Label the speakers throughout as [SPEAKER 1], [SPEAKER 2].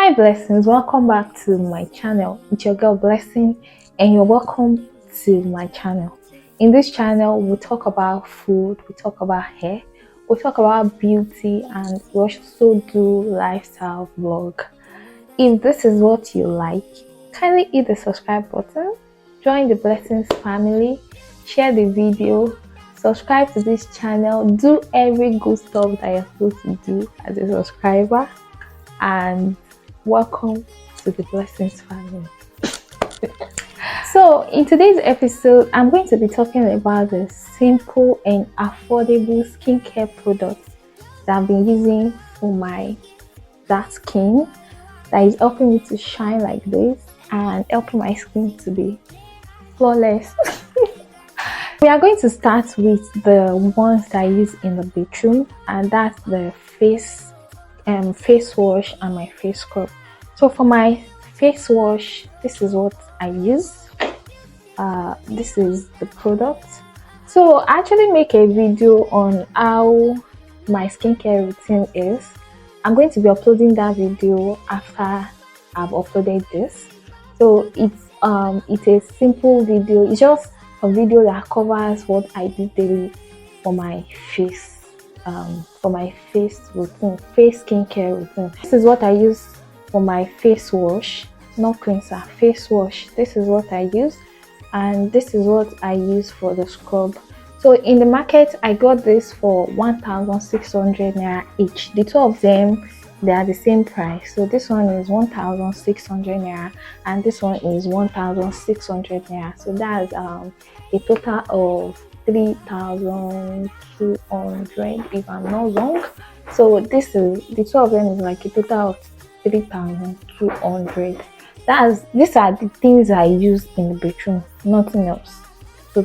[SPEAKER 1] Hi blessings, welcome back to my channel. It's your girl Blessing and you're welcome to my channel. In this channel we talk about food, we talk about hair, we talk about beauty, and we also do lifestyle vlog. If this is what you like, kindly hit the subscribe button, join the Blessings family, share the video, subscribe to this channel, do every good stuff that you're supposed to do as a subscriber, and welcome to the Blessings family. So in today's episode, I'm going to be talking about the simple and affordable skincare products that I've been using for my dark skin that is helping me to shine like this and helping my skin to be flawless. We are going to start with the ones that I use in the bedroom, and that's the face wash and my face scrub. So for my face wash, this is what I use. This is the product. So I actually make a video on how my skincare routine is. I'm going to be uploading that video after I've uploaded this. So it's a simple video. It's just a video that covers what I do daily for my face. For my face routine, face skincare routine. This is what I use for my face wash, not cleanser, face wash. This is what I use, and this is what I use for the scrub. So in the market, I got this for 1,600 naira each. The two of them, they are the same price. So this one is 1,600 naira, and this one is 1,600 naira. So that's a total of 3,200 if I'm not wrong. So this is the two of them is like a total of 3,200. These are the things I use in the bedroom, nothing else. So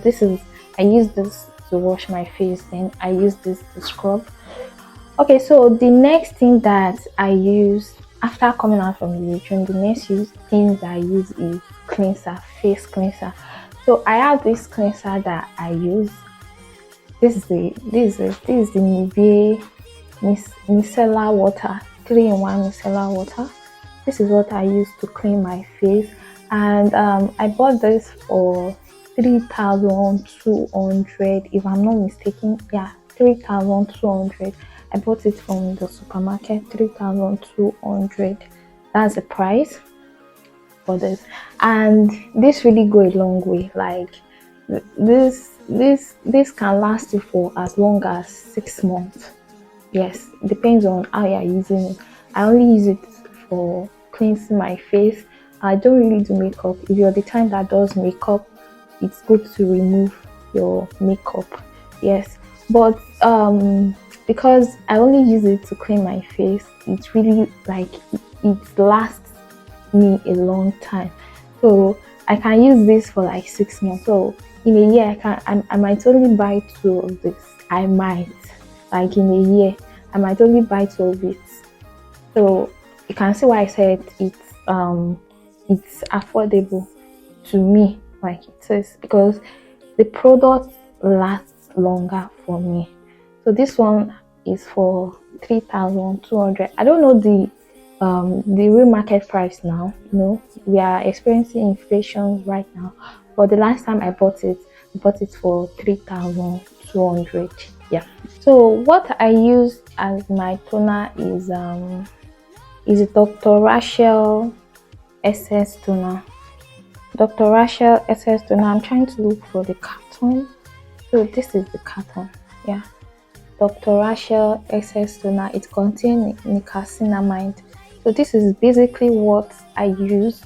[SPEAKER 1] I use this to wash my face, then I use this to scrub. Okay, so the next thing that I use after coming out from the bedroom, the next thing that I use is cleanser, face cleanser. So I have this cleanser that I use. This is the Nivea micellar water, 3-in-1 micellar water. This is what I use to clean my face, and I bought this for 3,200 if I'm not mistaken. Yeah, 3,200. I bought it from the supermarket, 3,200. That's the price for this, and this really go a long way. Like this can last you for as long as 6 months. Yes, depends on how you're using it. I only use it for cleansing my face. I don't really do makeup. If you're the type that does makeup, it's good to remove your makeup. Yes, but because I only use it to clean my face, it's really like it lasts me a long time. So I can use this for like 6 months. So in a year, I might only buy 2 of this. I might, like in a year, I might only buy 2 of it. So you can see why I said it's affordable to me, like it is, because the product lasts longer for me. So this one is for 3,200. I don't know the real market price now. You know, we are experiencing inflation right now, but the last time I bought it for 3,200. Yeah. So what I use as my toner is a Dr. Rachel SS toner. Dr. Rachel SS toner. I'm trying to look for the carton. So this is the carton. Yeah. Dr. Rachel SS toner. It contains niacinamide. So this is basically what I use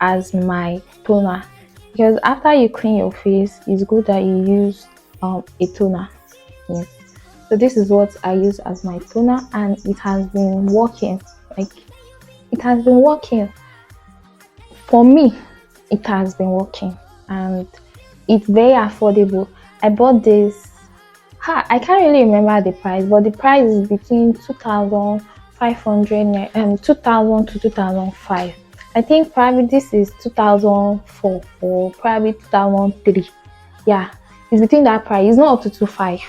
[SPEAKER 1] as my toner, because after you clean your face, it's good that you use a toner. Yes. So this is what I use as my toner, and it has been working. Like, it has been working for me. It has been working, and it's very affordable. I bought this. I can't really remember the price, but the price is between 2,500 2,000 to 2,005. I think probably this is 2004 or probably 2003. Yeah, it's between that price. It's not up to 25,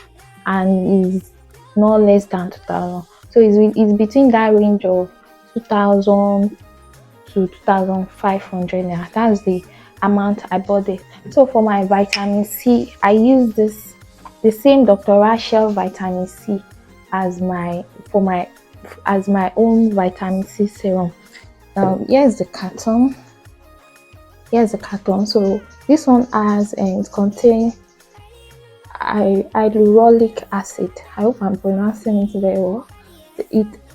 [SPEAKER 1] and it's not less than 2,000. So it's between that range of 2,000 to 2,500 naira. That's the amount I bought it. So for my vitamin C, I use the same Dr. Rachel vitamin C as my own vitamin C serum. Here's the carton. So this one has it contains hyaluronic acid. I hope I'm pronouncing it very well.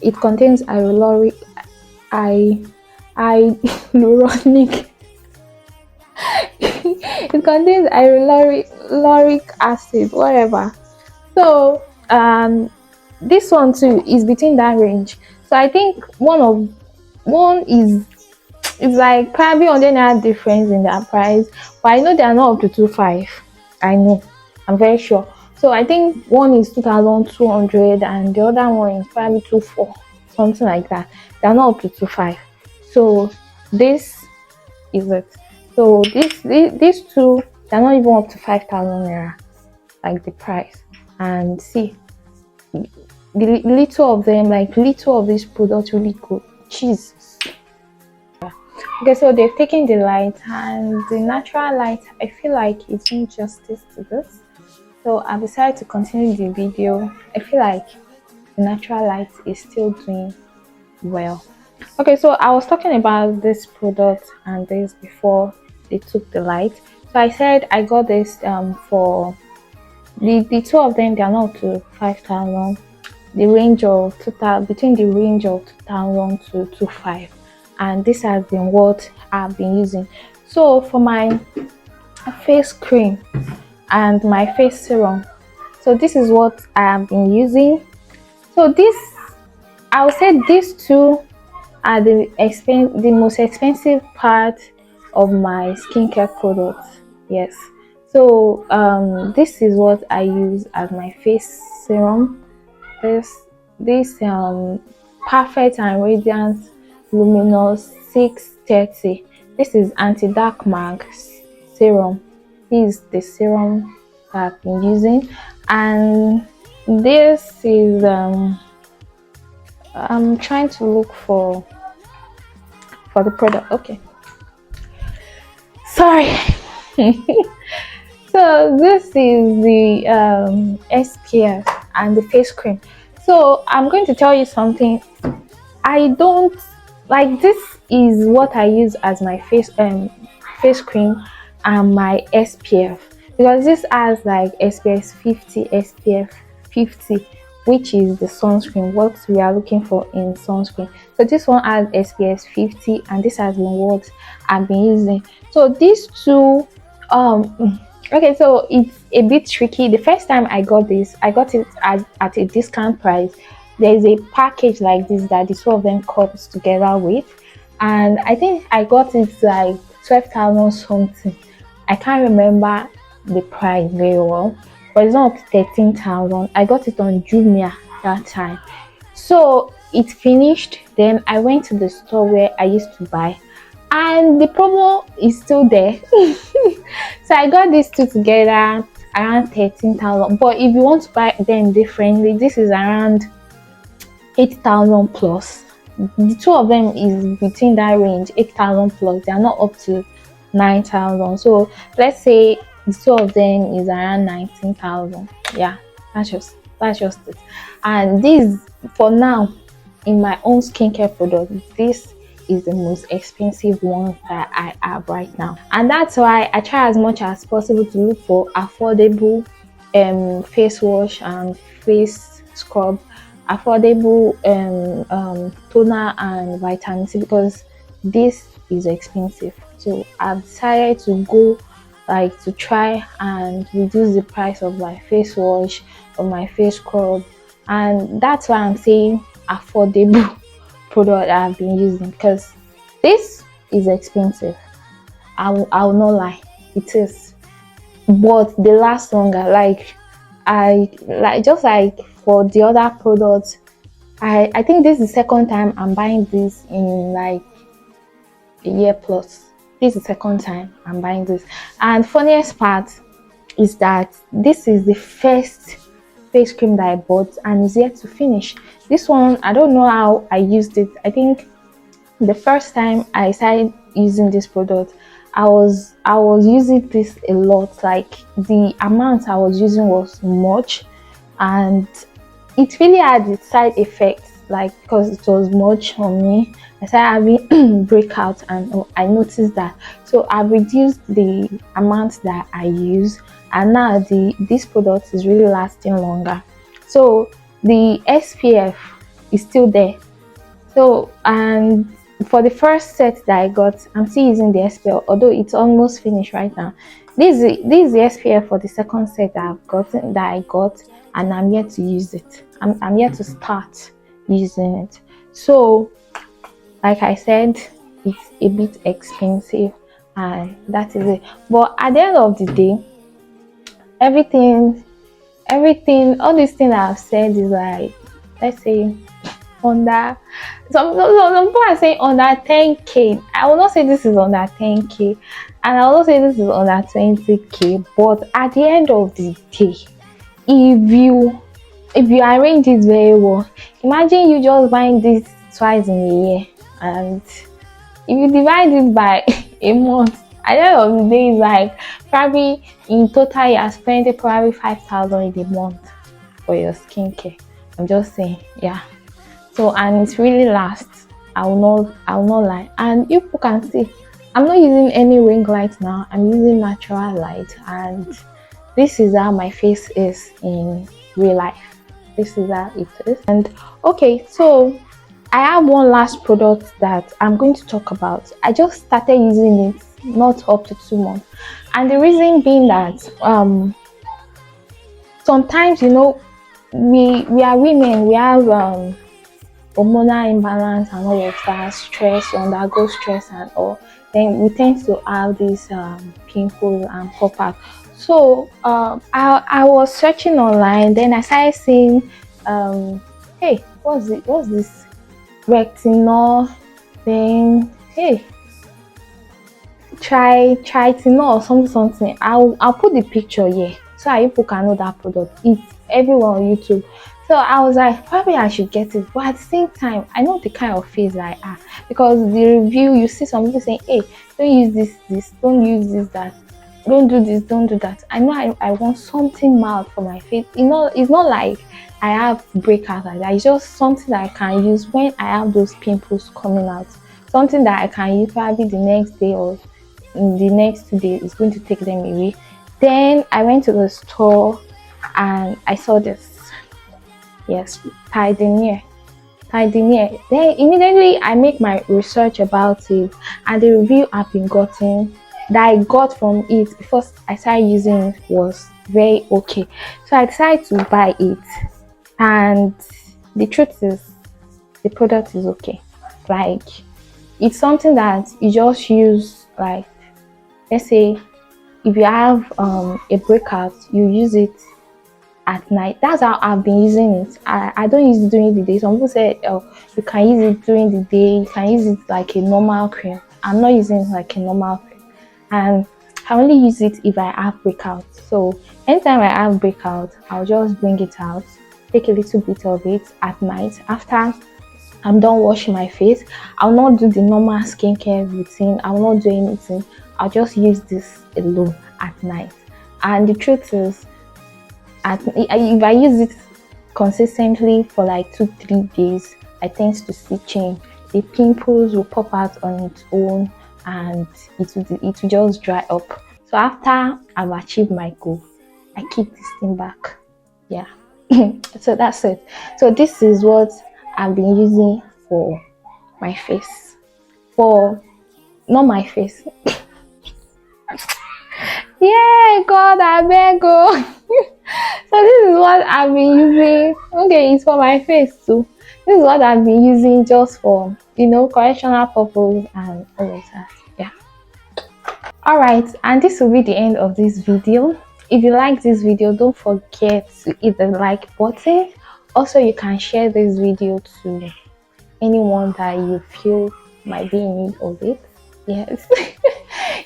[SPEAKER 1] It contains hyaluronic it contains hyaluronic acid, whatever. So this one too is between that range. So I think one is it's like probably 100 naira difference in their price, but I know they are not up to 2,500. I know, I'm very sure. So I think one is 2,200 and the other one is probably 2,400, something like that. They are not up to 2,500. So this is it. So these two, they're not even up to 5,000 naira, like the price. And see, the little of them, like little of this product really good. Cheese. Okay, so they've taken the light, and the natural light, I feel like it's doing justice to this. So I decided to continue the video. I feel like the natural light is still doing well. Okay, so I was talking about this product and this before they took the light. So I said I got this for the two of them. They are not to 5,000. The range of 2,000, between the range of 2,000 to 2,500. And this has been what I've been using. So for my face cream and my face serum, so this is what I have been using. So this, I would say these two are the most expensive part of my skincare products. Yes. So this is what I use as my face serum. This Perfect and Radiant Luminous 630. This is anti-dark mark serum. This is the serum that I've been using, and this is I'm trying to look for the product. Okay, sorry. So this is the SPF and the face cream. So I'm going to tell you something. I don't like this is what I use as my face cream and my SPF, because this has like SPF 50, SPF 50, which is the sunscreen, what we are looking for in sunscreen. So this one has SPF 50 and this has been what I've been using. So these two okay, so it's a bit tricky. The first time I got this, I got it at a discount price. There's a package like this that the two of them comes together with, and I think I got it like 12,000 something. I can't remember the price very well, but it's not up to 13,000. I got it on Jumia that time. So it finished. Then I went to the store where I used to buy, and the promo is still there. So I got these two together around 13,000. But if you want to buy them differently, this is around 8,000 plus. The two of them is between that range, 8,000 plus. They are not up to 9,000. So let's say the two of them is around 19,000. Yeah, that's just it. And this, for now, in my own skincare product, this is the most expensive one that I have right now, and that's why I try as much as possible to look for affordable face wash and face scrub, affordable toner and vitamin C, because this is expensive. So I've decided to go to try and reduce the price of my face wash, of my face scrub, and that's why I'm saying affordable product I've been using, because this is expensive. I will not lie, it is, but they last longer. Just like for the other products, I think this is the second time I'm buying this in like a year plus. This is the second time I'm buying this, and funniest part is that this is the first face cream that I bought and is yet to finish. This one, I don't know how I used it. I think the first time I started using this product, I was using this a lot. Like the amount I was using was much, and it really had its side effects. Like because it was much on me, I started having breakout, and I noticed that. So I reduced the amount that I use, and now this product is really lasting longer. So the SPF is still there. So, and for the first set that I got, I'm still using the SPF, although it's almost finished right now. This is the SPF for the second set that I got, and I'm yet to use it. I'm yet to start using it. So, like I said, it's a bit expensive, and that is it. But at the end of the day, everything, all these things I've said is like, let's say, under some people are saying under 10k. I will not say this is under 10k, and I will not say this is under 20k. But at the end of the day, if you arrange it very well, imagine you just buying this twice in a year, and if you divide it by a month, at the end of the day, it's like probably in total you are spending probably 5,000 in a month for your skincare. I'm just saying, yeah. So, and it really lasts. I will not lie. And you people can see, I'm not using any ring light now. I'm using natural light, and this is how my face is in real life. This is how it is. And okay, so I have one last product that I'm going to talk about. I just started using it not up to 2 months, and the reason being that sometimes, you know, we are women, we have hormonal imbalance and all of that, stress, you undergo stress and all, then we tend to have these pimples and pop out. So I was searching online, then I started seeing hey, what's this retinol thing? Hey, tritinol or something. I'll put the picture here so that people can know that product. It's everywhere on YouTube. So I was like, probably I should get it, but at the same time, I know the kind of face I have, because the review, you see some people saying, hey, don't use this, don't use this, that, don't do this, don't do that. I know I want something mild for my face. You know, it's not like I have breakouts like that. It's just something that I can use when I have those pimples coming out. Something that I can use probably the next day or in the next 2 days. It's going to take them away. Then I went to the store and I saw this. Yes, Pioneer. Then immediately I make my research about it, and the review I've been gotten that I got from it before I started using it was very okay. So I decided to buy it, and the truth is the product is okay. Like, it's something that you just use, like, let's say if you have a breakout, you use it at night. That's how I've been using it. I don't use it during the day. Some people say, oh, you can use it during the day, you can use it like a normal cream. I'm not using it like a normal cream, and I only use it if I have breakout. So anytime I have breakout, I'll just bring it out, take a little bit of it at night after I'm done washing my face. I'll not do the normal skincare routine, I will not do anything. I'll just use this alone at night. And the truth is, if I use it consistently for like 2-3 days, I tend to see change. The pimples will pop out on its own, and it will just dry up. So after I've achieved my goal, I keep this thing back. Yeah. So that's it. So this is what I've been using for my face. For not my face. Yeah, God, I beg go. So this is what I've been using. Okay, it's for my face too. This is what I've been using just for, you know, correctional purpose and all of that. Yeah. Alright, and this will be the end of this video. If you like this video, don't forget to hit the like button. Also, you can share this video to anyone that you feel might be in need of it. Yes.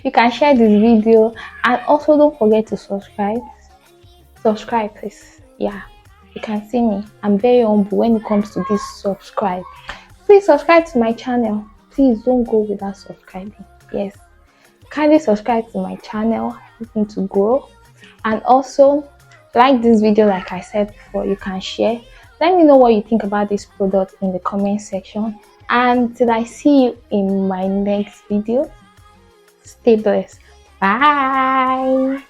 [SPEAKER 1] You can share this video, and also don't forget to subscribe. Subscribe, please. Yeah, you can see me. I'm very humble when it comes to this subscribe. Please subscribe to my channel. please don't go without subscribing. Yes, kindly subscribe to my channel, helping to grow. And also like this video. Like I said before, you can share. Let me know what you think about this product in the comment section. And till I see you in my next video, stay blessed. Bye.